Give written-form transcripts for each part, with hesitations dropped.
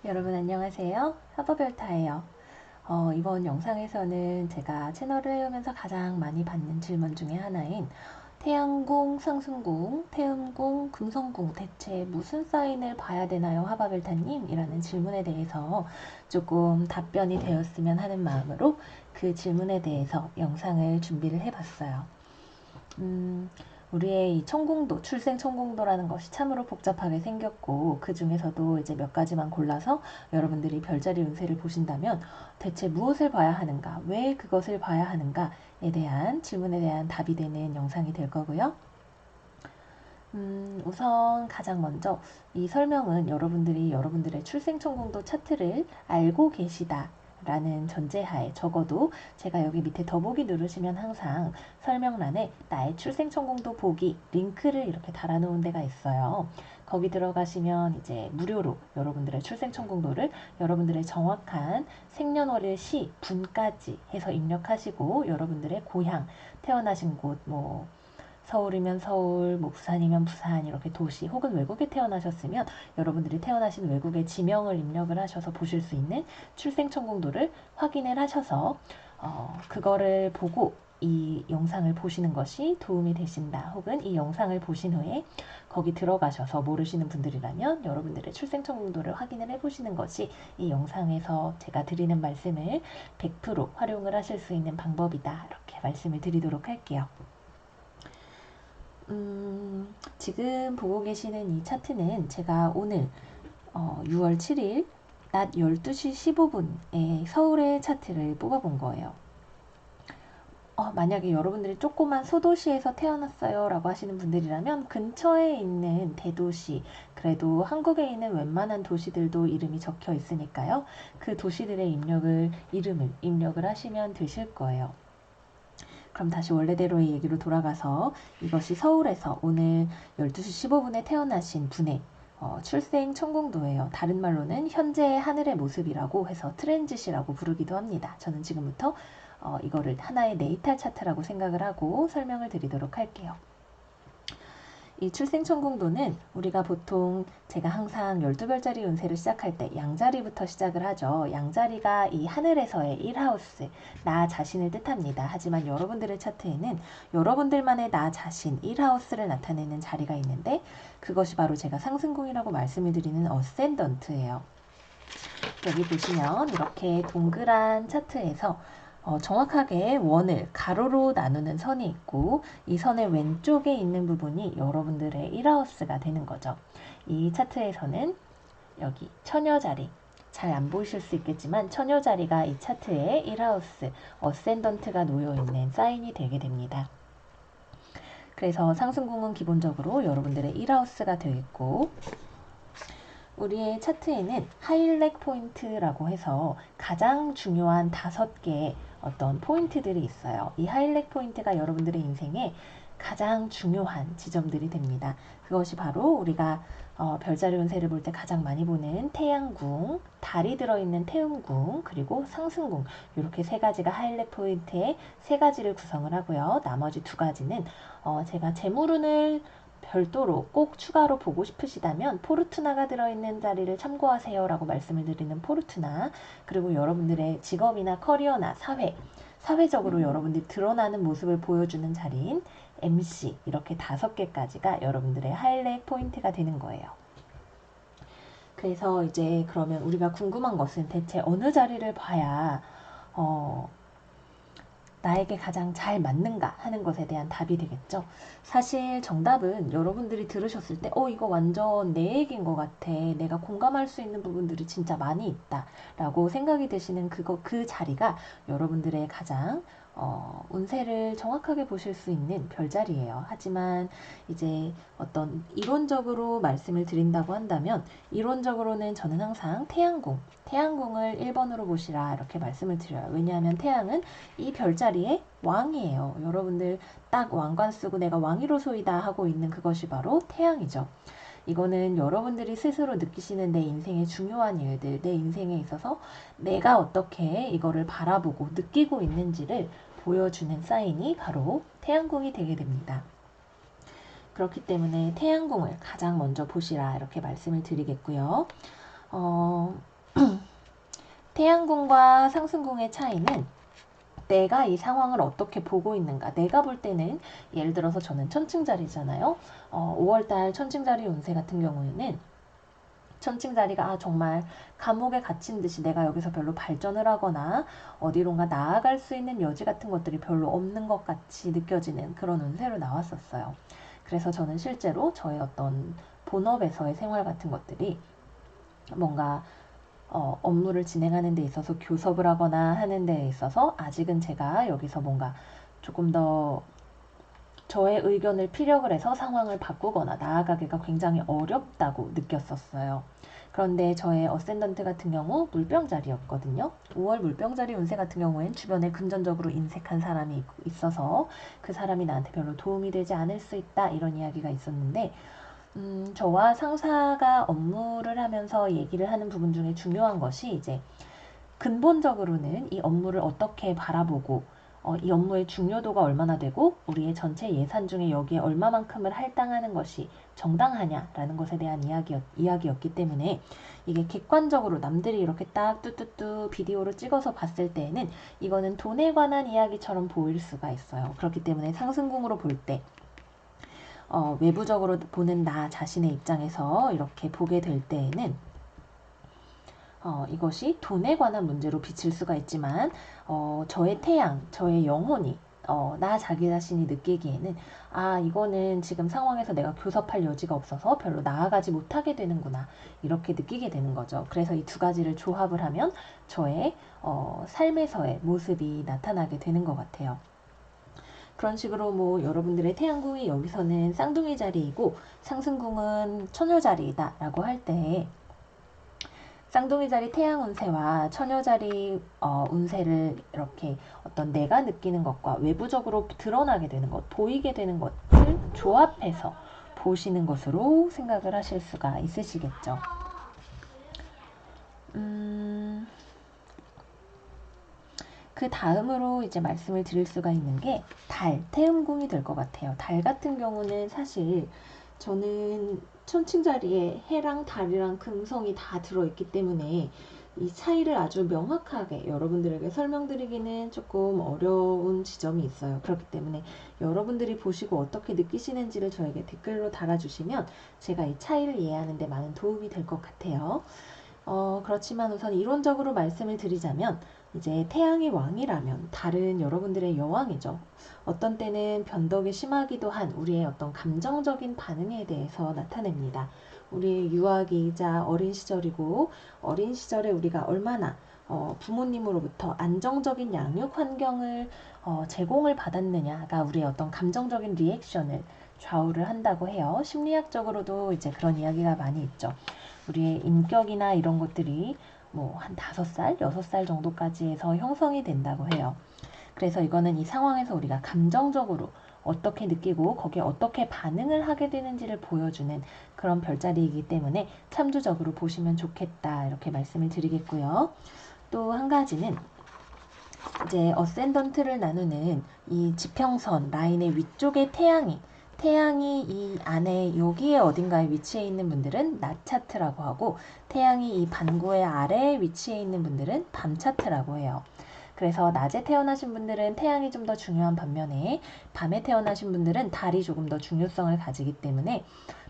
여러분 안녕하세요. 하버별타예요. 이번 영상에서는 제가 채널을 해오면서 가장 많이 받는 질문 중에 하나인 태양궁, 상승궁, 태음궁, 금성궁 대체 무슨 사인을 봐야 되나요, 하버별타님? 이라는 질문에 대해서 조금 답변이 되었으면 하는 마음으로 그 질문에 대해서 영상을 준비를 해봤어요. 우리의 이 천공도, 출생 천공도라는 것이 참으로 복잡하게 생겼고, 그 중에서도 이제 몇 가지만 골라서 여러분들이 별자리 운세를 보신다면 대체 무엇을 봐야 하는가, 왜 그것을 봐야 하는가에 대한 질문에 대한 답이 되는 영상이 될 거고요. 우선 가장 먼저 이 설명은 여러분들이 여러분들의 출생 천공도 차트를 알고 계시다 라는 전제하에, 적어도 제가 여기 밑에 더보기 누르시면 항상 설명란에 나의 출생천공도 보기 링크를 이렇게 달아놓은 데가 있어요. 거기 들어가시면 이제 무료로 여러분들의 출생천공도를 여러분들의 정확한 생년월일 시 분까지 해서 입력하시고, 여러분들의 고향, 태어나신 곳, 뭐 서울이면 서울, 뭐 부산이면 부산, 이렇게 도시 혹은 외국에 태어나셨으면 여러분들이 태어나신 외국의 지명을 입력을 하셔서 보실 수 있는 출생천공도를 확인을 하셔서 그거를 보고 이 영상을 보시는 것이 도움이 되신다, 혹은 이 영상을 보신 후에 거기 들어가셔서 모르시는 분들이라면 여러분들의 출생천공도를 확인을 해보시는 것이 이 영상에서 제가 드리는 말씀을 100% 활용을 하실 수 있는 방법이다, 이렇게 말씀을 드리도록 할게요. 지금 보고 계시는 이 차트는 제가 오늘 6월 7일 낮 12시 15분에 서울의 차트를 뽑아본 거예요. 만약에 여러분들이 조그만 소도시에서 태어났어요 라고 하시는 분들이라면 근처에 있는 대도시, 그래도 한국에 있는 웬만한 도시들도 이름이 적혀 있으니까요. 그 도시들의 이름을 입력을 하시면 되실 거예요. 그럼 다시 원래대로의 얘기로 돌아가서 이것이 서울에서 오늘 12시 15분에 태어나신 분의 출생 천공도예요. 다른 말로는 현재의 하늘의 모습이라고 해서 트랜짓이라고 부르기도 합니다. 저는 지금부터 이거를 하나의 네이탈 차트라고 생각을 하고 설명을 드리도록 할게요. 이 출생천공도는 우리가 보통, 제가 항상 12별자리 운세를 시작할 때 양자리부터 시작을 하죠. 양자리가 이 하늘에서의 1하우스, 나 자신을 뜻합니다. 하지만 여러분들의 차트에는 여러분들만의 나 자신 1하우스를 나타내는 자리가 있는데, 그것이 바로 제가 상승궁이라고 말씀을 드리는 어센던트예요. 여기 보시면 이렇게 동그란 차트에서 정확하게 원을 가로로 나누는 선이 있고, 이 선의 왼쪽에 있는 부분이 여러분들의 1하우스가 되는 거죠. 이 차트에서는 여기 처녀자리, 잘 안 보이실 수 있겠지만 처녀자리가 이 차트의 1하우스, 어센던트가 놓여있는 사인이 되게 됩니다. 그래서 상승궁은 기본적으로 여러분들의 1하우스가 되어 있고, 우리의 차트에는 하이라이트 포인트라고 해서 가장 중요한 5개의 어떤 포인트들이 있어요. 이 하이라이트 포인트가 여러분들의 인생에 가장 중요한 지점들이 됩니다. 그것이 바로 우리가 별자리 운세를 볼 때 가장 많이 보는 태양궁, 달이 들어있는 태음궁, 그리고 상승궁, 이렇게 3가지가 하이라이트 포인트의 3가지를 구성을 하고요. 나머지 2가지는 제가 재물운을 별도로 꼭 추가로 보고 싶으시다면 포르투나가 들어있는 자리를 참고하세요 라고 말씀을 드리는 포르투나, 그리고 여러분들의 직업이나 커리어나 사회적으로 여러분들이 드러나는 모습을 보여주는 자리인 MC, 이렇게 5개까지가 여러분들의 하이라이트 포인트가 되는 거예요. 그래서 이제 그러면 우리가 궁금한 것은 대체 어느 자리를 봐야 나에게 가장 잘 맞는가 하는 것에 대한 답이 되겠죠. 사실 정답은 여러분들이 들으셨을 때 이거 완전 내 얘기인 것 같아, 내가 공감할 수 있는 부분들이 진짜 많이 있다 라고 생각이 드시는 그 자리가 여러분들의 가장 운세를 정확하게 보실 수 있는 별자리예요. 하지만 이제 어떤 이론적으로 말씀을 드린다고 한다면, 이론적으로는 저는 항상 태양궁을 1번으로 보시라 이렇게 말씀을 드려요. 왜냐하면 태양은 이 별자리의 왕이에요. 여러분들 딱 왕관 쓰고 내가 왕이로소이다 하고 있는 그것이 바로 태양이죠. 이거는 여러분들이 스스로 느끼시는 내 인생의 중요한 일들, 내 인생에 있어서 내가 어떻게 이거를 바라보고 느끼고 있는지를 보여주는 사인이 바로 태양궁이 되게 됩니다. 그렇기 때문에 태양궁을 가장 먼저 보시라 이렇게 말씀을 드리겠고요. 태양궁과 상승궁의 차이는 내가 이 상황을 어떻게 보고 있는가. 내가 볼 때는 예를 들어서 저는 천칭자리잖아요. 5월달 천칭자리 운세 같은 경우에는 천칭자리가 정말 감옥에 갇힌 듯이 내가 여기서 별로 발전을 하거나 어디론가 나아갈 수 있는 여지 같은 것들이 별로 없는 것 같이 느껴지는 그런 운세로 나왔었어요. 그래서 저는 실제로 저의 어떤 본업에서의 생활 같은 것들이 뭔가 업무를 진행하는 데 있어서 교섭을 하거나 하는 데 있어서 아직은 제가 여기서 뭔가 조금 더 저의 의견을 피력을 해서 상황을 바꾸거나 나아가기가 굉장히 어렵다고 느꼈었어요. 그런데 저의 어센던트 같은 경우 물병자리였거든요. 5월 물병자리 운세 같은 경우엔 주변에 금전적으로 인색한 사람이 있어서 그 사람이 나한테 별로 도움이 되지 않을 수 있다 이런 이야기가 있었는데 저와 상사가 업무를 하면서 얘기를 하는 부분 중에 중요한 것이 이제 근본적으로는 이 업무를 어떻게 바라보고 이 업무의 중요도가 얼마나 되고 우리의 전체 예산 중에 여기에 얼마만큼을 할당하는 것이 정당하냐라는 것에 대한 이야기였기 때문에 이게 객관적으로 남들이 이렇게 딱 뚜뚜뚜 비디오로 찍어서 봤을 때에는 이거는 돈에 관한 이야기처럼 보일 수가 있어요. 그렇기 때문에 상승궁으로 볼 때 외부적으로 보는 나 자신의 입장에서 이렇게 보게 될 때에는 이것이 돈에 관한 문제로 비칠 수가 있지만 저의 태양, 저의 영혼이 나 자기 자신이 느끼기에는 이거는 지금 상황에서 내가 교섭할 여지가 없어서 별로 나아가지 못하게 되는구나 이렇게 느끼게 되는 거죠. 그래서 이 두 가지를 조합을 하면 저의 삶에서의 모습이 나타나게 되는 것 같아요. 그런 식으로 뭐 여러분들의 태양궁이 여기서는 쌍둥이 자리이고 상승궁은 처녀 자리이다 라고 할 때 쌍둥이 자리 태양 운세와 처녀 자리 운세를 이렇게 어떤 내가 느끼는 것과 외부적으로 드러나게 되는 것, 보이게 되는 것을 조합해서 보시는 것으로 생각을 하실 수가 있으시겠죠. 그 다음으로 이제 말씀을 드릴 수가 있는 게 달, 태음궁이 될 것 같아요. 달 같은 경우는 사실 저는 천칭자리에 해랑 달이랑 금성이 다 들어있기 때문에 이 차이를 아주 명확하게 여러분들에게 설명드리기는 조금 어려운 지점이 있어요. 그렇기 때문에 여러분들이 보시고 어떻게 느끼시는지를 저에게 댓글로 달아주시면 제가 이 차이를 이해하는 데 많은 도움이 될 것 같아요. 그렇지만 우선 이론적으로 말씀을 드리자면 이제 태양이 왕이라면 달은 여러분들의 여왕이죠. 어떤 때는 변덕이 심하기도 한 우리의 어떤 감정적인 반응에 대해서 나타냅니다. 우리의 유아기이자 어린 시절이고 어린 시절에 우리가 얼마나 부모님으로부터 안정적인 양육 환경을 제공을 받았느냐가 우리의 어떤 감정적인 리액션을 좌우를 한다고 해요. 심리학적으로도 이제 그런 이야기가 많이 있죠. 우리의 인격이나 이런 것들이 뭐 한 5살, 6살 정도까지 해서 형성이 된다고 해요. 그래서 이거는 이 상황에서 우리가 감정적으로 어떻게 느끼고 거기에 어떻게 반응을 하게 되는지를 보여주는 그런 별자리이기 때문에 참조적으로 보시면 좋겠다 이렇게 말씀을 드리겠고요. 또 한 가지는 이제 어센던트를 나누는 이 지평선 라인의 위쪽에 태양이 이 안에 여기에 어딘가에 위치해 있는 분들은 낮 차트라고 하고 태양이 이 반구의 아래에 위치해 있는 분들은 밤 차트라고 해요. 그래서 낮에 태어나신 분들은 태양이 좀 더 중요한 반면에 밤에 태어나신 분들은 달이 조금 더 중요성을 가지기 때문에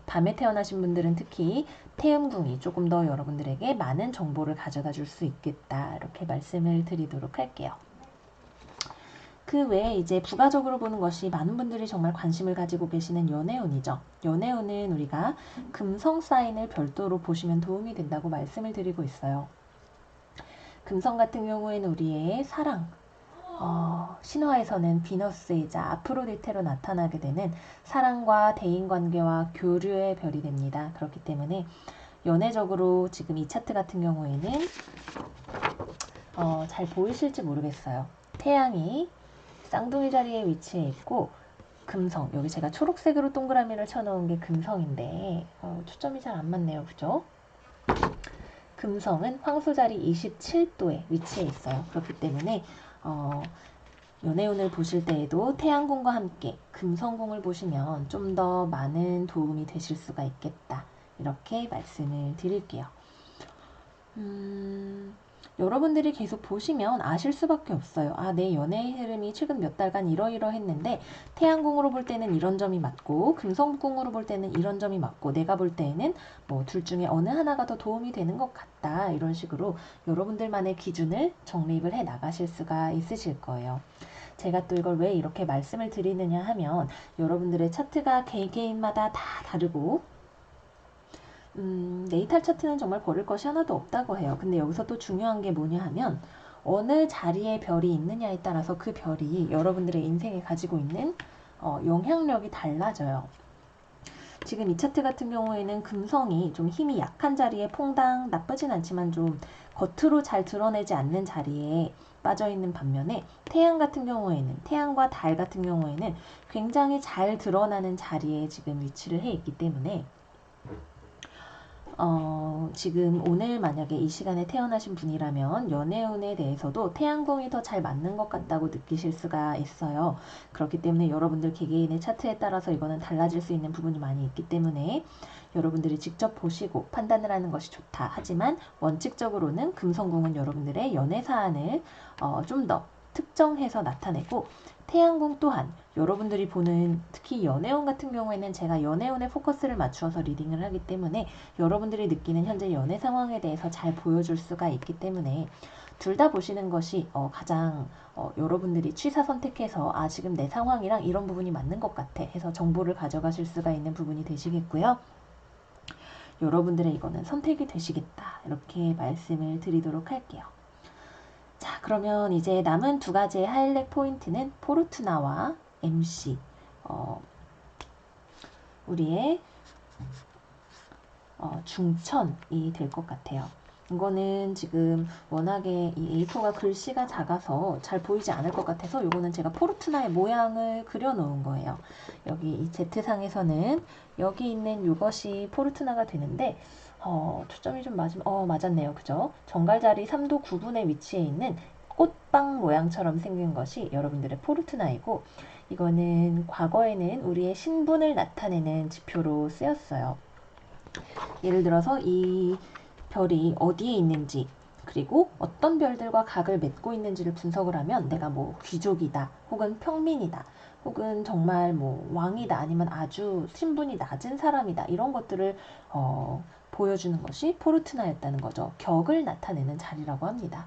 밤에 태어나신 분들은 특히 태음궁이 조금 더 여러분들에게 많은 정보를 가져다 줄 수 있겠다 이렇게 말씀을 드리도록 할게요. 그 외에 이제 부가적으로 보는 것이 많은 분들이 정말 관심을 가지고 계시는 연애운이죠. 연애운은 우리가 금성 사인을 별도로 보시면 도움이 된다고 말씀을 드리고 있어요. 금성 같은 경우에는 우리의 사랑, 신화에서는 비너스이자 아프로디테로 나타나게 되는 사랑과 대인관계와 교류의 별이 됩니다. 그렇기 때문에 연애적으로 지금 이 차트 같은 경우에는 잘 보이실지 모르겠어요. 태양이 쌍둥이 자리에 위치해 있고 금성, 여기 제가 초록색으로 동그라미를 쳐놓은 게 금성인데 초점이 잘 안 맞네요. 그죠? 금성은 황소자리 27도에 위치해 있어요. 그렇기 때문에 연애운을 보실 때에도 태양궁과 함께 금성궁을 보시면 좀 더 많은 도움이 되실 수가 있겠다. 이렇게 말씀을 드릴게요. 여러분들이 계속 보시면 아실 수밖에 없어요. 아, 내 연애의 흐름이 최근 몇 달간 이러이러했는데 태양궁으로 볼 때는 이런 점이 맞고 금성궁으로 볼 때는 이런 점이 맞고 내가 볼 때에는 뭐 둘 중에 어느 하나가 더 도움이 되는 것 같다. 이런 식으로 여러분들만의 기준을 정립을 해 나가실 수가 있으실 거예요. 제가 또 이걸 왜 이렇게 말씀을 드리느냐 하면 여러분들의 차트가 개개인마다 다 다르고 네이탈 차트는 정말 버릴 것이 하나도 없다고 해요. 근데 여기서 또 중요한 게 뭐냐 하면 어느 자리에 별이 있느냐에 따라서 그 별이 여러분들의 인생에 가지고 있는 영향력이 달라져요. 지금 이 차트 같은 경우에는 금성이 좀 힘이 약한 자리에 퐁당 나쁘진 않지만 좀 겉으로 잘 드러내지 않는 자리에 빠져 있는 반면에 태양 같은 경우에는 태양과 달 같은 경우에는 굉장히 잘 드러나는 자리에 지금 위치를 해 있기 때문에 지금 오늘 만약에 이 시간에 태어나신 분이라면 연애운에 대해서도 태양궁이 더 잘 맞는 것 같다고 느끼실 수가 있어요. 그렇기 때문에 여러분들 개개인의 차트에 따라서 이거는 달라질 수 있는 부분이 많이 있기 때문에 여러분들이 직접 보시고 판단을 하는 것이 좋다. 하지만 원칙적으로는 금성궁은 여러분들의 연애 사안을 좀 더 특정해서 나타내고 태양궁 또한 여러분들이 보는 특히 연애운 같은 경우에는 제가 연애운에 포커스를 맞추어서 리딩을 하기 때문에 여러분들이 느끼는 현재 연애 상황에 대해서 잘 보여줄 수가 있기 때문에 둘 다 보시는 것이 가장 여러분들이 취사 선택해서 아 지금 내 상황이랑 이런 부분이 맞는 것 같아 해서 정보를 가져가실 수가 있는 부분이 되시겠고요. 여러분들의 이거는 선택이 되시겠다 이렇게 말씀을 드리도록 할게요. 자, 그러면 이제 남은 두 가지의 하이라이트 포인트는 포르투나와 MC 우리의 중천이 될 것 같아요. 이거는 지금 워낙에 이 A4가 글씨가 작아서 잘 보이지 않을 것 같아서 이거는 제가 포르투나의 모양을 그려 놓은 거예요. 여기 이 Z상에서는 여기 있는 이것이 포르투나가 되는데 초점이 좀 맞았네요. 그죠? 정갈자리 3도 9분의 위치에 있는 꽃빵 모양처럼 생긴 것이 여러분들의 포르투나이고 이거는 과거에는 우리의 신분을 나타내는 지표로 쓰였어요. 예를 들어서 이 별이 어디에 있는지 그리고 어떤 별들과 각을 맺고 있는지를 분석을 하면 내가 뭐 귀족이다 혹은 평민이다 혹은 정말 뭐 왕이다 아니면 아주 신분이 낮은 사람이다 이런 것들을 보여주는 것이 포르투나였다는 거죠. 격을 나타내는 자리라고 합니다.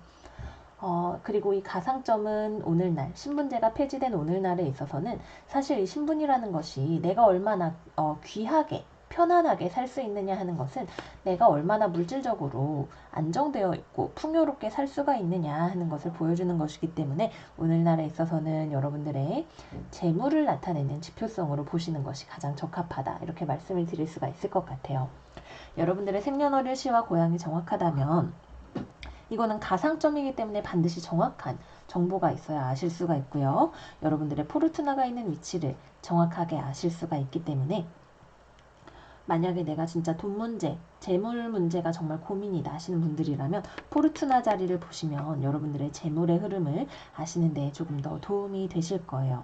그리고 이 가상점은 오늘날 신분제가 폐지된 오늘날에 있어서는 사실 이 신분이라는 것이 내가 얼마나 귀하게 편안하게 살 수 있느냐 하는 것은 내가 얼마나 물질적으로 안정되어 있고 풍요롭게 살 수가 있느냐 하는 것을 보여주는 것이기 때문에 오늘날에 있어서는 여러분들의 재물을 나타내는 지표성으로 보시는 것이 가장 적합하다 이렇게 말씀을 드릴 수가 있을 것 같아요. 여러분들의 생년월일 시와 고향이 정확하다면 이거는 가상점이기 때문에 반드시 정확한 정보가 있어야 아실 수가 있고요. 여러분들의 포르투나가 있는 위치를 정확하게 아실 수가 있기 때문에 만약에 내가 진짜 돈 문제, 재물 문제가 정말 고민이다 하시는 분들이라면 포르투나 자리를 보시면 여러분들의 재물의 흐름을 아시는 데 조금 더 도움이 되실 거예요.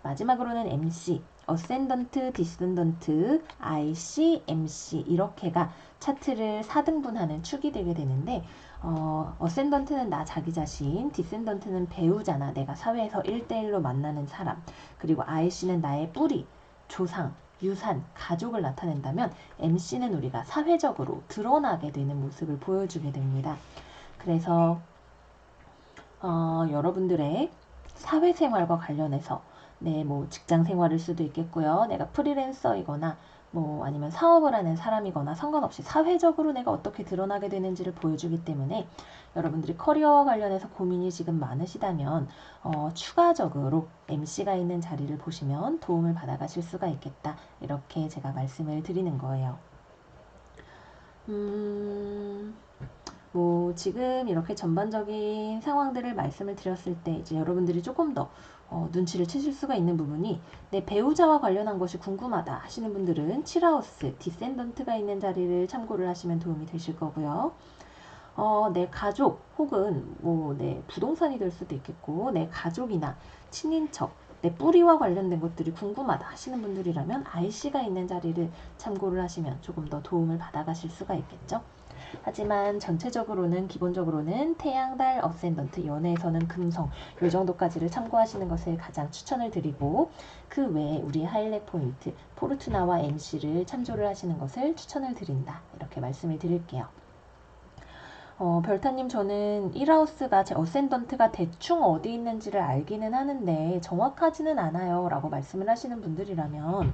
마지막으로는 MC, 어센던트, 디센던트, IC, MC 이렇게가 차트를 4등분하는 축이 되게 되는데 어센던트는 나 자기 자신, 디센던트는 배우자나 내가 사회에서 1대1로 만나는 사람, 그리고 IC는 나의 뿌리, 조상, 유산, 가족을 나타낸다면 MC는 우리가 사회적으로 드러나게 되는 모습을 보여주게 됩니다. 그래서 여러분들의 사회생활과 관련해서 뭐 직장 생활일 수도 있겠고요. 내가 프리랜서이거나 뭐 아니면 사업을 하는 사람이거나 상관없이 사회적으로 내가 어떻게 드러나게 되는지를 보여주기 때문에 여러분들이 커리어와 관련해서 고민이 지금 많으시다면 추가적으로 MC가 있는 자리를 보시면 도움을 받아가실 수가 있겠다. 이렇게 제가 말씀을 드리는 거예요. 뭐 지금 이렇게 전반적인 상황들을 말씀을 드렸을 때 이제 여러분들이 조금 더 눈치를 채실 수가 있는 부분이 내 배우자와 관련한 것이 궁금하다 하시는 분들은 7하우스 디센던트가 있는 자리를 참고를 하시면 도움이 되실 거고요. 내 가족 혹은 뭐 내 부동산이 될 수도 있겠고 내 가족이나 친인척 내 뿌리와 관련된 것들이 궁금하다 하시는 분들이라면 IC가 있는 자리를 참고를 하시면 조금 더 도움을 받아가실 수가 있겠죠. 하지만 전체적으로는 기본적으로는 태양, 달, 어센던트, 연애에서는 금성 요 정도까지를 참고하시는 것을 가장 추천을 드리고 그 외에 우리 하이라이트 포인트 포르투나와 MC를 참조를 하시는 것을 추천을 드린다. 이렇게 말씀을 드릴게요. 별타님 저는 1하우스가 제 어센던트가 대충 어디 있는지를 알기는 하는데 정확하지는 않아요 라고 말씀을 하시는 분들이라면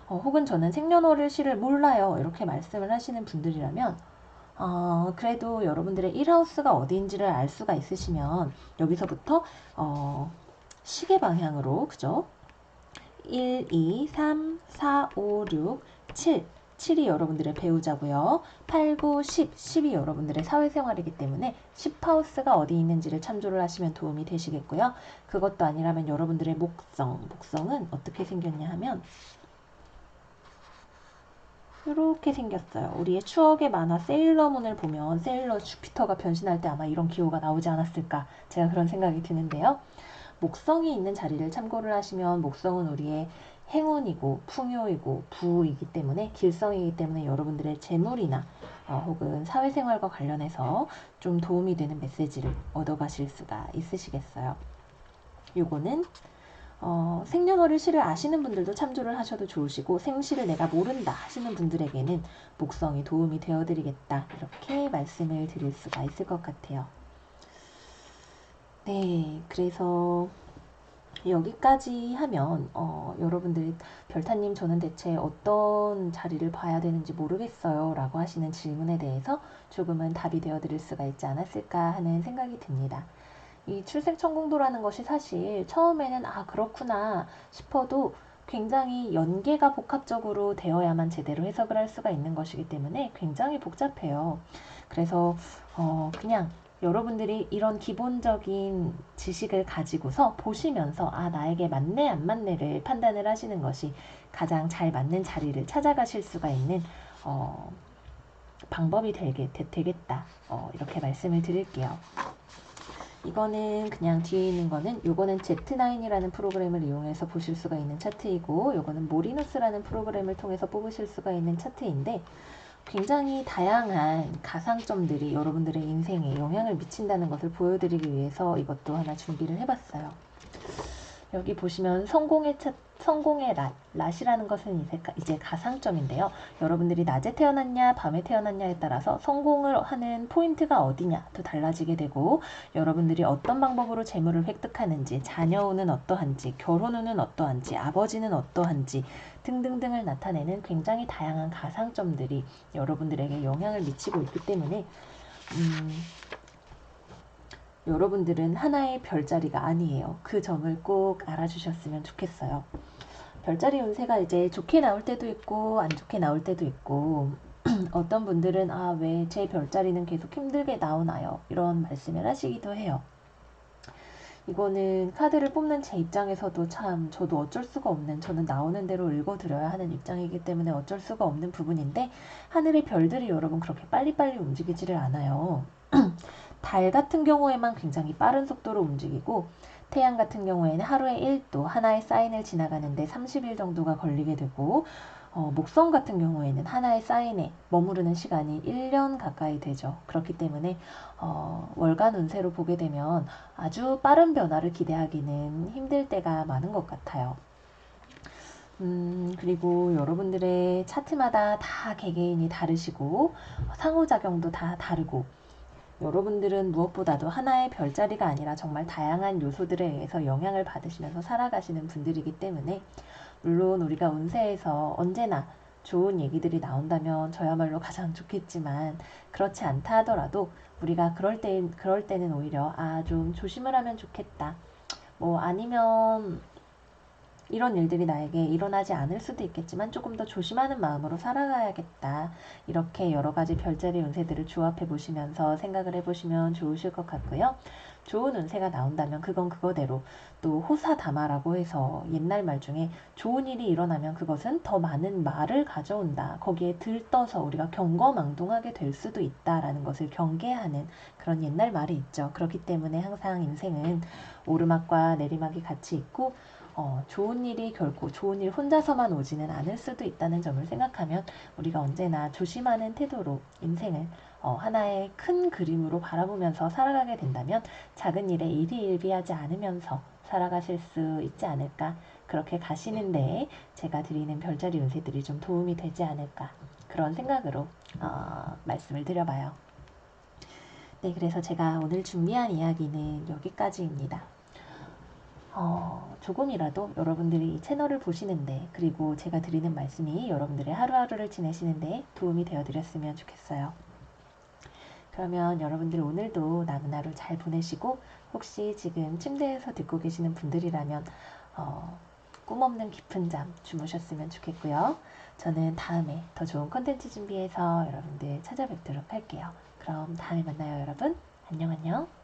혹은 저는 생년월일시를 몰라요 이렇게 말씀을 하시는 분들이라면 그래도 여러분들의 1하우스가 어디인지를 알 수가 있으시면 여기서부터 시계 방향으로 그죠? 1, 2, 3, 4, 5, 6, 7 7이 여러분들의 배우자고요. 8, 9, 10, 10이 여러분들의 사회생활이기 때문에 10하우스가 어디 있는지를 참조를 하시면 도움이 되시겠고요. 그것도 아니라면 여러분들의 목성은 어떻게 생겼냐 하면 이렇게 생겼어요. 우리의 추억의 만화 세일러문을 보면 세일러 주피터가 변신할 때 아마 이런 기호가 나오지 않았을까 제가 그런 생각이 드는데요. 목성이 있는 자리를 참고를 하시면 목성은 우리의 행운이고 풍요이고 부이기 때문에 길성이기 때문에 여러분들의 재물이나 혹은 사회생활과 관련해서 좀 도움이 되는 메시지를 얻어가실 수가 있으시겠어요. 요거는 생년월일시를 아시는 분들도 참조를 하셔도 좋으시고 생시를 내가 모른다 하시는 분들에게는 목성이 도움이 되어드리겠다 이렇게 말씀을 드릴 수가 있을 것 같아요. 네, 그래서 여기까지 하면 여러분들 별타님 저는 대체 어떤 자리를 봐야 되는지 모르겠어요 라고 하시는 질문에 대해서 조금은 답이 되어 드릴 수가 있지 않았을까 하는 생각이 듭니다. 이 출생천공도라는 것이 사실 처음에는 그렇구나 싶어도 굉장히 연계가 복합적으로 되어야만 제대로 해석을 할 수가 있는 것이기 때문에 굉장히 복잡해요. 그래서 그냥 여러분들이 이런 기본적인 지식을 가지고서 보시면서 나에게 맞네 안 맞네를 판단을 하시는 것이 가장 잘 맞는 자리를 찾아가실 수가 있는 방법이 되겠다. 이렇게 말씀을 드릴게요. 이거는 그냥 뒤에 있는 거는 요거는 Z9이라는 프로그램을 이용해서 보실 수가 있는 차트이고 요거는 모리누스라는 프로그램을 통해서 뽑으실 수가 있는 차트인데 굉장히 다양한 가상점들이 여러분들의 인생에 영향을 미친다는 것을 보여드리기 위해서 이것도 하나 준비를 해봤어요. 여기 보시면 성공의 랏이라는 것은 이제 가상점인데요. 여러분들이 낮에 태어났냐 밤에 태어났냐에 따라서 성공을 하는 포인트가 어디냐도 달라지게 되고 여러분들이 어떤 방법으로 재물을 획득하는지 자녀 운은 어떠한지 결혼 운은 어떠한지 아버지는 어떠한지 등등등을 나타내는 굉장히 다양한 가상점들이 여러분들에게 영향을 미치고 있기 때문에 여러분들은 하나의 별자리가 아니에요. 그 점을 꼭 알아주셨으면 좋겠어요. 별자리 운세가 이제 좋게 나올 때도 있고 안 좋게 나올 때도 있고 어떤 분들은 왜 제 별자리는 계속 힘들게 나오나요? 이런 말씀을 하시기도 해요. 이거는 카드를 뽑는 제 입장에서도 참 저도 어쩔 수가 없는 저는 나오는 대로 읽어드려야 하는 입장이기 때문에 어쩔 수가 없는 부분인데 하늘의 별들이 여러분 그렇게 빨리빨리 움직이지를 않아요. 달 같은 경우에만 굉장히 빠른 속도로 움직이고 태양 같은 경우에는 하루에 1도 하나의 사인을 지나가는데 30일 정도가 걸리게 되고 목성 같은 경우에는 하나의 사인에 머무르는 시간이 1년 가까이 되죠. 그렇기 때문에 월간 운세로 보게 되면 아주 빠른 변화를 기대하기는 힘들 때가 많은 것 같아요. 그리고 여러분들의 차트마다 다 개개인이 다르시고 상호작용도 다 다르고 여러분들은 무엇보다도 하나의 별자리가 아니라 정말 다양한 요소들에 의해서 영향을 받으시면서 살아가시는 분들이기 때문에 물론 우리가 운세에서 언제나 좋은 얘기들이 나온다면 저야말로 가장 좋겠지만 그렇지 않다 하더라도 우리가 그럴 때는 오히려 좀 조심을 하면 좋겠다. 아니면 이런 일들이 나에게 일어나지 않을 수도 있겠지만 조금 더 조심하는 마음으로 살아가야겠다. 이렇게 여러 가지 별자리 운세들을 조합해 보시면서 생각을 해보시면 좋으실 것 같고요. 좋은 운세가 나온다면 그건 그거대로 또 호사다마라고 해서 옛날 말 중에 좋은 일이 일어나면 그것은 더 많은 말을 가져온다. 거기에 들떠서 우리가 경거망동하게 될 수도 있다라는 것을 경계하는 그런 옛날 말이 있죠. 그렇기 때문에 항상 인생은 오르막과 내리막이 같이 있고 좋은 일이 결코 좋은 일 혼자서만 오지는 않을 수도 있다는 점을 생각하면 우리가 언제나 조심하는 태도로 인생을 하나의 큰 그림으로 바라보면서 살아가게 된다면 작은 일에 일희일비하지 않으면서 살아가실 수 있지 않을까. 그렇게 가시는 데에 제가 드리는 별자리 운세들이 좀 도움이 되지 않을까. 그런 생각으로 말씀을 드려봐요. 네, 그래서 제가 오늘 준비한 이야기는 여기까지입니다. 조금이라도 여러분들이 이 채널을 보시는데, 그리고 제가 드리는 말씀이 여러분들의 하루하루를 지내시는데 도움이 되어 드렸으면 좋겠어요. 그러면 여러분들 오늘도 남은 하루 잘 보내시고, 혹시 지금 침대에서 듣고 계시는 분들이라면 꿈 없는 깊은 잠 주무셨으면 좋겠고요. 저는 다음에 더 좋은 컨텐츠 준비해서 여러분들 찾아뵙도록 할게요. 그럼 다음에 만나요, 여러분. 안녕, 안녕.